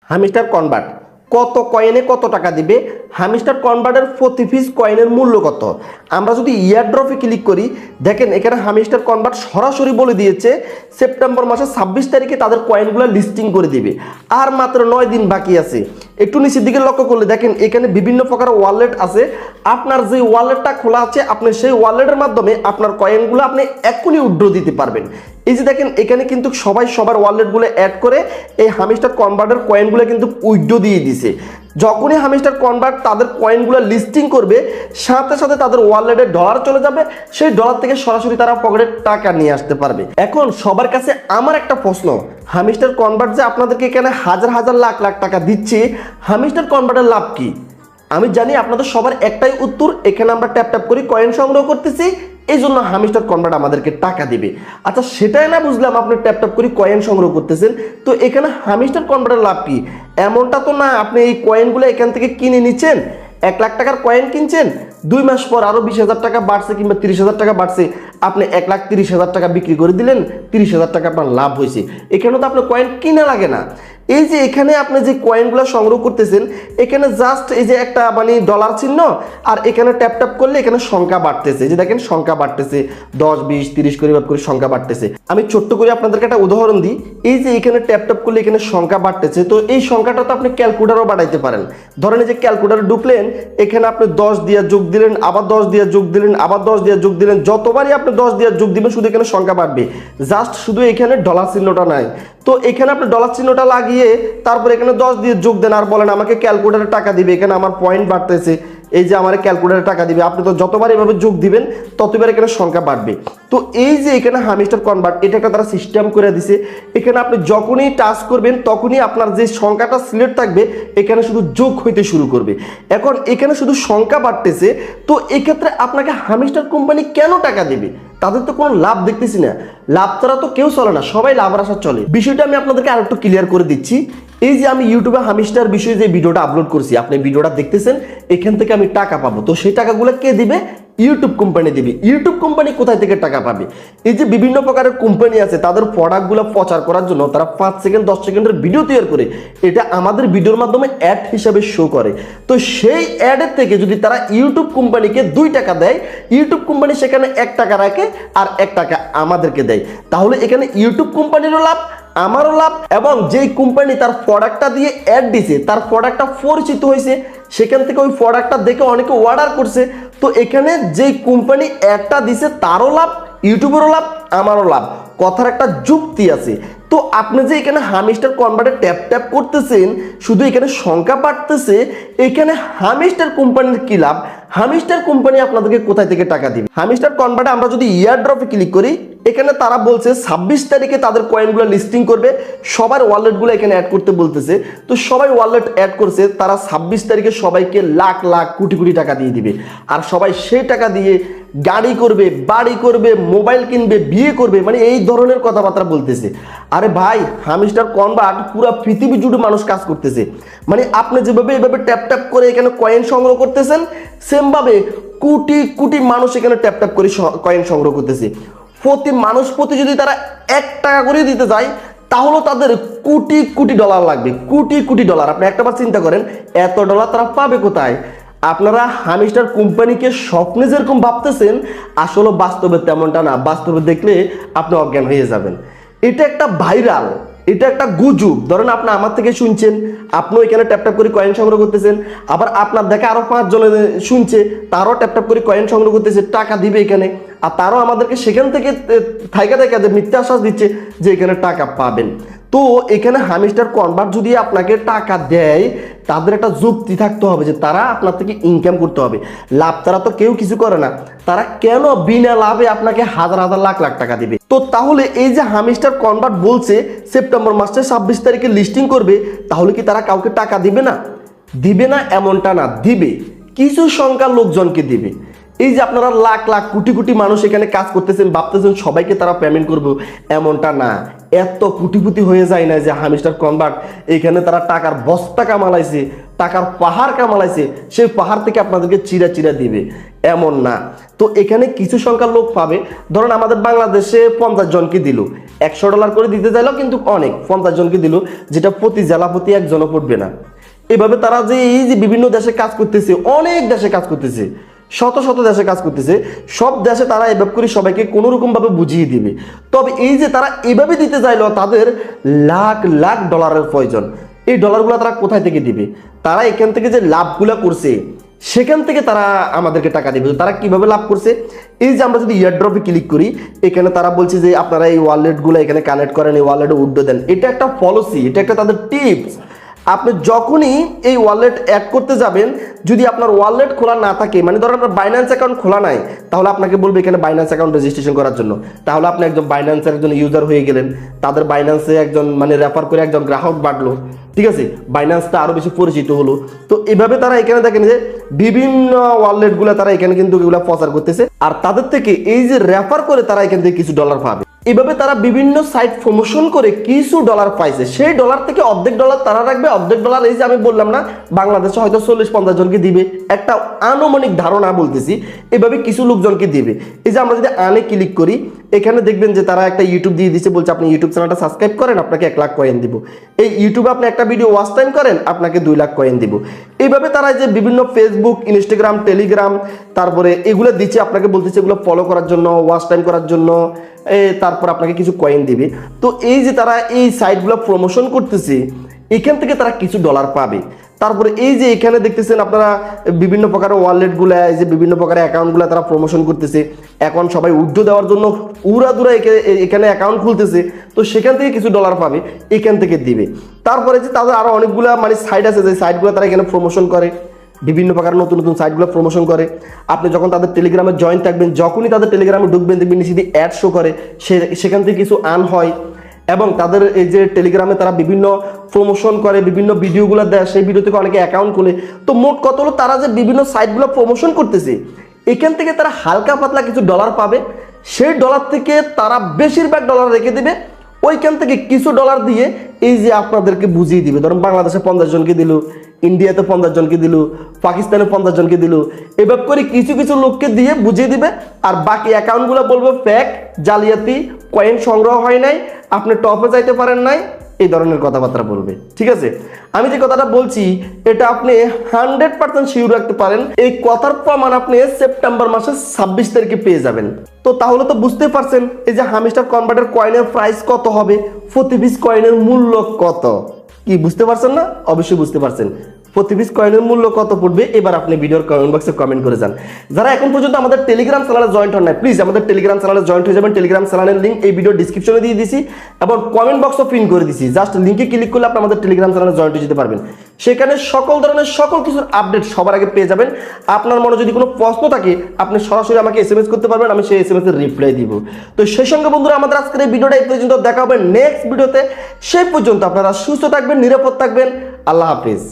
Hamster convert কত কয়েনে কত টাকা দিবে, হামিস্টার কনভার্টের প্রতি পিস কয়েনের মূল্য কত। আমরা যদি ইয়ারড্রপে ক্লিক করি, দেখেন এখানে হামিস্টার কনভার্ট সরাসরি বলে দিয়েছে সেপ্টেম্বর মাসের 26 তারিখে তাদের কয়েনগুলো লিস্টিং করে দিবে। আর মাত্র 9 দিন বাকি আছে। একটু নিচের দিকে লক্ষ্য করলে দেখেন এখানে বিভিন্ন প্রকার ওয়ালেট আছে। আপনার যে ওয়ালেটটা খোলা আছে আপনি সেই ওয়ালেটের মাধ্যমে আপনার কয়েনগুলো আপনি এক্ষুনি উইথড্র দিতে পারবেন। এই যে দেখেন এখানে কিন্তু সবাই সবার ওয়ালেটগুলো অ্যাড করে এই হামিস্টার কনভার্টের কয়েনগুলো কিন্তু উইথড্র দিয়ে দিছে। যখনই হামিস্টার কনভার্ট তাদের কয়েনগুলো লিস্টিং করবে, সাথে সাথে তাদের ওয়ালেটে ডলার চলে যাবে, সেই ডলার থেকে সরাসরি তারা পকেটে টাকা নিয়ে আসতে পারবে। এখন সবার কাছে আমার একটা প্রশ্ন, হামিস্টার কনভার্ট যে আপনাদেরকে এখানে হাজার হাজার লাখ লাখ টাকা দিচ্ছে, হামিস্টার কনভার্টের লাভ কি? আমি জানি আপনাদের সবার একটাই উত্তর, এখানে আমরা ট্যাপ ট্যাপ করে কয়েন সংগ্রহ করতেছি, এই জন্য হামিস্টার কনভার্ট আমাদেরকে টাকা দিবে। আচ্ছা সেটাই না বুঝলাম, আপনি ট্যাপ ট্যাপ করে কয়েন সংগ্রহ করতেছেন, তো এখানে হামিস্টার কনভার্টের লাভ কি? এমনটা তো না আপনি এই কয়েনগুলো এখান থেকে কিনে নিচ্ছেন, 1 লাখ টাকার কয়েন কিনছেন, 2 মাস পর আরো 20,000 টাকা বাড়ছে কিংবা 30,000 টাকা বাড়ছে, আপনি 1,30,000 টাকা বিক্রি করে দিলেন, 30,000 টাকা আপনার লাভ হয়েছে। এখানে তো আপনার কয়েন কিনা লাগে না। এই যে এখানে আপনি যে কয়েনগুলো সংগ্রহ করতেছেন, এখানে জাস্ট এই যে একটা মানে ডলার চিহ্ন, আর এখানে ট্যাপ ট্যাপ করলে এখানে সংখ্যা বাড়তেছে। যে দেখেন সংখ্যা বাড়তেছে, 10, 20, 30 করে সংখ্যা বাড়তেছে। আমি ছোট্ট করে আপনাদেরকে একটা উদাহরণ দিই। এই যে এখানে ট্যাপ ট্যাপ করলে এখানে সংখ্যা বাড়তেছে, তো এই সংখ্যাটা তো আপনি ক্যালকুলেটারও বাড়াইতে পারেন। ধরেন এই যে ক্যালকুলেটারে ঢুকলেন, এখানে আপনি 10 দিয়ে যোগ দিলেন, আবার 10 দিয়ে যোগ দিলেন, আবার 10 দিয়ে যোগ দিলেন, যতবারই আপনি 10 দিয়ে যোগ দিবেন শুধু এখানে সংখ্যা বাড়বে। জাস্ট শুধু এখানে ডলার চিহ্নটা নাই, তো এখানে আপনি ডলার চিহ্নটা লাগিয়ে তারপর এখানে 10 দিয়ে যোগ দেন আর বলেন আমাকে ক্যালকুলেটারে টাকা দিবে, এখানে আমার পয়েন্ট বাড়তেছে, এই যে আমার ক্যালকুলেটারে টাকা দিবে। আপনি তো যতবার এভাবে যোগ দিবেন ততবার এখানে সংখ্যা বাড়বে। তো এই যে এখানে হামিস্টার কনভার্ট, এটা একটা তারা সিস্টেম করে দিছে। এখানে আপনি যখনই টাচ করবেন তখনই আপনার যে সংখ্যাটা সিলেক্ট থাকবে এখানে শুধু যোগ হইতে শুরু করবে। এখন এখানে শুধু সংখ্যা বাড়তেছে, তো এক্ষেত্রে আপনাকে হামিস্টার কোম্পানি কেন টাকা দেবে? তাদের তো কোনো লাভ দেখতেছি না। লাভ ছাড়া তো কেউ চলে না, সবাই লাভের আশা চলে। বিষয়টা আমি আপনাদেরকে আরেকটু ক্লিয়ার করে দিচ্ছি। এই যে আমি ইউটিউবে হামিস্টার বিষয়ে যে ভিডিওটা আপলোড করছি, আপনি ভিডিওটা দেখতেছেন, এখান থেকে আমি টাকা পাবো। তো সেই টাকাগুলো কে দিবে? ইউটিউব কোম্পানি দিবে। ইউটিউব কোম্পানি কোথায় থেকে টাকা পাবে? এই যে বিভিন্ন প্রকারের কোম্পানি আছে, তাদের প্রোডাক্টগুলো প্রচার করার জন্য তারা 5 সেকেন্ড 10 সেকেন্ডের ভিডিও তৈরি করে এটা আমাদের ভিডিওর মাধ্যমে অ্যাড হিসাবে শো করে। তো সেই অ্যাডের থেকে যদি তারা ইউটিউব কোম্পানিকে 2 টাকা দেয়, ইউটিউব কোম্পানি সেখানে 1 টাকা রাখে আর 1 টাকা আমাদেরকে দেয়, তাহলে এখানে ইউটিউব কোম্পানিরও লাভ, আমারও লাভ, এবং যেই কোম্পানি তার প্রোডাক্টটা দিয়ে অ্যাড দিছে তার প্রোডাক্টটা পরিচিত হয়েছে, সেখান থেকে ওই প্রোডাক্টটা দেখে অনেকে অর্ডার করছে। তো এখানে যেই কোম্পানি অ্যাডটা দিছে তারও লাভ, ইউটিউবেরও লাভ, আমারও লাভ। কথার একটা যুক্তি আছে। তো আপনি যে এখানে হামিস্টার কনভার্টে ট্যাপ ট্যাপ করতেছেন, শুধু এখানে সংখ্যা বাড়তেছে, এখানে হামিস্টার কোম্পানির কি লাভ? হামিস্টার কোম্পানি আপনাদেরকে কোথায় থেকে টাকা দিবে? হামিস্টার কনভার্টে আমরা যদি ইয়ারড্রপে ক্লিক করি, এখানে তারা বলছে 26 তারিখে তাদের কয়েনগুলো লিস্টিং করবে, সবার ওয়ালেটগুলো এখানে অ্যাড করতে বলতেছে। তো সবাই ওয়ালেট অ্যাড করছে, তারা 26 তারিখে সবাইকে লাখ লাখ কোটি কোটি টাকা দিয়ে দিবে। আর সবাই সেই টাকা দিয়ে গাড়ি করবে, বাড়ি করবে, মোবাইল কিনবে, বিয়ে করবে, মানে এই ধরনের কথাবার্তা বলতেছে। আরে ভাই, হামিস্টার কনভার্ট পুরো পৃথিবী জুড়ে মানুষ কাজ করতেছে। মানে আপনি যেভাবে এভাবে ট্যাপ ট্যাপ করে এখানে কয়েন সংগ্রহ করতেছেন, সেমভাবে কোটি কোটি মানুষ এখানে ট্যাপ ট্যাপ করে কয়েন সংগ্রহ করতেছে। প্রতি মানুষ প্রতি যদি তারা 1 টাকা করে দিতে যায়, তাহলে তাদের কোটি কোটি ডলার লাগবে, কোটি কোটি ডলার। আপনি একটাবার চিন্তা করেন, এত ডলার তারা পাবে কোথায়? আপনারা হামিস্টার কোম্পানিকে স্বপ্নে যেরকম ভাবতেছেন, আসলে বাস্তবে তেমনটা না। বাস্তবে দেখলে আপনি অজ্ঞান হয়ে যাবেন। এটা একটা ভাইরাল, এটা একটা গুজব। ধরেন আপনি আমার থেকে শুনছেন, আপনিও এখানে ট্যাপ ট্যাপ করে কয়েন সংগ্রহ করতেছেন, আবার আপনার দেখে আরো 5 জন শুনছে, তারও ট্যাপ ট্যাপ করে কয়েন সংগ্রহ করতেছে, টাকা দিবে এখানে, আর তারও আমাদেরকে সেখান থেকে থাইকা মিথ্যা আশ্বাস দিচ্ছে যে এখানে টাকা পাবেন। তো এখানে হামিস্টার কনভার্ট যদি আপনাকে টাকা দেয়, তাদের একটা যুক্তি থাকতে হবে যে তারা আপনার থেকে ইনকাম করতে হবে। লাভ তারা তো কেউ কিছু করে না, তারা কেন বিনা লাভে আপনাকে হাজার হাজার লাখ লাখ টাকা দিবে? তো তাহলে এই যে হামিস্টার কনভার্ট বলছে সেপ্টেম্বর মাসের 26 তারিখে লিস্টিং করবে, তাহলে কি তারা কাউকে টাকা দিবে না? দিবে না এমনটা না, দিবে। কিছু সংখ্যার লোকজনকে দিবে। এই যে আপনারা লাখ লাখ কোটি কোটি মানুষ এখানে কাজ করতেছেন, ভাবতেছেন সবাইকে তারা পেমেন্ট করবো, এমনটা না। এত কোটিপতি হয়ে যায় না যে হামিস্টার কনভার্ট এখানে তারা টাকার বস্তা কামালাইছে, টাকার পাহাড় কামালাইছে, সেই পাহাড় থেকে আপনাদেরকে চিরা চিরা দিবে, এমন না। তো এখানে কিছু সংখ্যার লোক পাবে, ধরেন আমাদের বাংলাদেশে 50 জনকে দিল, $100 করে দিতে চাইলেও কিন্তু অনেক, 50 জনকে দিল, যেটা প্রতি জেলা প্রতি একজনও পড়বে না। এভাবে তারা যে এই যে বিভিন্ন দেশে কাজ করতেছে, অনেক দেশে কাজ করতেছে, শত শত দেশে কাজ করতেছে, সব দেশে তারা এভাবে করে সবাইকে কোনো রকম ভাবে বুঝিয়ে দিবে। তবে এই যে তারা এভাবে দিতে চাইলো, তাদের লাখ লাখ ডলারের প্রয়োজন। এই ডলারগুলো তারা কোথায় থেকে দিবে? তারা এখান থেকে যে লাভগুলো করছে সেখান থেকে তারা আমাদেরকে টাকা দিবে। তারা কিভাবে লাভ করছে? এই যে আমরা যদি ইয়ারড্রপে ক্লিক করি, এখানে তারা বলছে যে আপনারা এই ওয়ালেটগুলো এখানে কানেক্ট করেন, এই ওয়ালেটে উইথড্র দেন। এটা একটা পলিসি, এটা একটা তাদের টিপস। আপনি যখনই এই ওয়ালেট অ্যাড করতে যাবেন, যদি আপনার ওয়ালেট খোলা না থাকে, মানে ধরেন আপনার বাইন্যান্স অ্যাকাউন্ট খোলা নাই, তাহলে আপনাকে বলবে এখানে বাইন্যান্স অ্যাকাউন্ট রেজিস্ট্রেশন করার জন্য। তাহলে আপনি একজন বাইন্যান্সের একজন ইউজার হয়ে গেলেন, তাদের বাইন্যান্সে একজন মানে রেফার করে একজন গ্রাহক বাড়লো, ঠিক আছে, বাইন্যান্সটা আরো বেশি পরিচিত হলো। তো এভাবে তারা এখানে দেখেন যে বিভিন্ন ওয়ালেটগুলো তারা এখানে কিন্তু এগুলো প্রচার করতেছে, আর তাদের থেকে এই যে রেফার করে তারা এখান থেকে কিছু ডলার পাবে। এভাবে তারা বিভিন্ন সাইট প্রমোশন করে কিছু ডলার পাইছে, সেই ডলার থেকে অর্ধেক ডলার তারা রাখবে, অর্ধেক ডলার এই যে আমি বললাম না বাংলাদেশে হয়তো 40-50 জনকে দিবে, একটা আনুমানিক ধারণা বলতেছি, এভাবে কিছু লোকজনকে দিবে। এই যে আমরা যদি আনে ক্লিক করি, এখানে দেখবেন যে তারা একটা ইউটিউব দিয়ে দিচ্ছে, বলছে আপনি ইউটিউব চ্যানেলটা সাবস্ক্রাইব করেন, আপনাকে 1 লাখ কয়েন দিব। এই ইউটিউবে আপনি একটা ভিডিও ওয়াচ টাইম করেন, আপনাকে 2 লাখ কয়েন দিব। এইভাবে তারা যে বিভিন্ন ফেসবুক, ইনস্টাগ্রাম, টেলিগ্রাম, তারপরে এগুলো দিচ্ছে, আপনাকে বলতেছে এগুলো ফলো করার জন্য, ওয়াচ টাইম করার জন্য, তারপর আপনাকে কিছু কয়েন দিবে। তো এই যে তারা এই সাইটগুলো প্রমোশন করতেছে, এখান থেকে তারা কিছু ডলার পাবে। তারপরে এই যে এখানে দেখতেছেন আপনারা বিভিন্ন প্রকারের ওয়ালেটগুলো, এই যে বিভিন্ন প্রকারের অ্যাকাউন্টগুলো তারা প্রমোশন করতেছে, এখন সবাই উইথড্র দেওয়ার জন্য উড়াদুরা এখানে অ্যাকাউন্ট খুলতেছে, তো সেখান থেকে কিছু ডলার পাবে, এখান থেকে দিবে। তারপরে যে তাদের আরো অনেকগুলো মানে সাইট আছে, যে সাইটগুলো তারা এখানে প্রমোশন করে, বিভিন্ন প্রকার নতুন নতুন সাইটগুলো প্রমোশন করে। আপনি যখন তাদের টেলিগ্রামে জয়েন থাকবেন, যখনই তাদের টেলিগ্রামে ঢুকবেন, দেখবেন নিচে অ্যাড শো করে, সেখান থেকে কিছু আর্ন হয়। এবং তাদের এই যে টেলিগ্রামে তারা বিভিন্ন প্রমোশন করে, বিভিন্ন ভিডিওগুলো দেয়, সেই ভিডিও থেকে অনেকে অ্যাকাউন্ট খুলে। তো মোট কত হলো, তারা যে বিভিন্ন সাইটগুলো প্রমোশন করতেছে, এখান থেকে তারা হালকা পাতলা কিছু ডলার পাবে। সেই ডলার থেকে তারা বেশিরভাগ ডলার রেখে দেবে, ওইখান থেকে কিছু ডলার দিয়ে এই যে আপনাদেরকে বুঝিয়ে দিবে। ধরুন বাংলাদেশে 50 জনকে দিল, ইন্ডিয়াতে 50 জনকে দিল, পাকিস্তানে 50 জনকে দিল, এভাবে করে কিছু কিছু লোককে দিয়ে বুঝিয়ে দিবে। আর বাকি অ্যাকাউন্টগুলো বলবে ফেক, জালিয়াতি, কয়েন সংগ্রহ হয় নাই, আপনি টপে যাইতে পারেন নাই, এই ধরনের কথাবার্তা বলবে। ঠিক আছে, আমি যে কথাটা বলছি এটা আপনি 100% শিওর রাখতে পারেন। এই কথার প্রমাণ আপনি সেপ্টেম্বর মাসের 26 তারিখে পেয়ে যাবেন। তো তাহলে তো বুঝতে পারছেন এই যে হামিস্টার কনভার্টার কয়েনের প্রাইস কত হবে, প্রতি পিস কয়েনের মূল্য কত, কি বুঝতে পারছেন না? অবশ্যই বুঝতে পারছেন প্রতি পিস কয়েনের মূল্য কত পড়বে। এবার আপনি ভিডিওর কমেন্ট বক্সে কমেন্ট করে যান। যারা এখন পর্যন্ত আমাদের টেলিগ্রাম চ্যানেলে জয়েন্ট হন নাই, প্লিজ আমাদের টেলিগ্রাম চ্যানেলে জয়েন্ট হয়ে যাবেন। টেলিগ্রাম চ্যানেলের লিঙ্ক এই ভিডিও ডিসক্রিপশনে দিয়ে দিছি এবং কমেন্ট বক্সও পিন করে দিছি। জাস্ট লিঙ্কে ক্লিক করলে আপনি আমাদের টেলিগ্রাম চ্যানেলে জয়েন্ট হয়ে যেতে পারবেন। সেখানে সকল ধরনের সকল কিছুর আপডেট সবার আগে পেয়ে যাবেন। আপনার মনে যদি কোনো প্রশ্ন থাকে, আপনি সরাসরি আমাকে SMS করতে পারবেন, আমি সেই SMS এর রিপ্লাই দিব। তো সেই সঙ্গে বন্ধুরা, আমাদের আজকের এই ভিডিওটা এই পর্যন্ত, দেখা হবে নেক্সট ভিডিওতে। সেই পর্যন্ত আপনারা সুস্থ থাকবেন, নিরাপদ থাকবেন। আল্লাহ হাফিজ।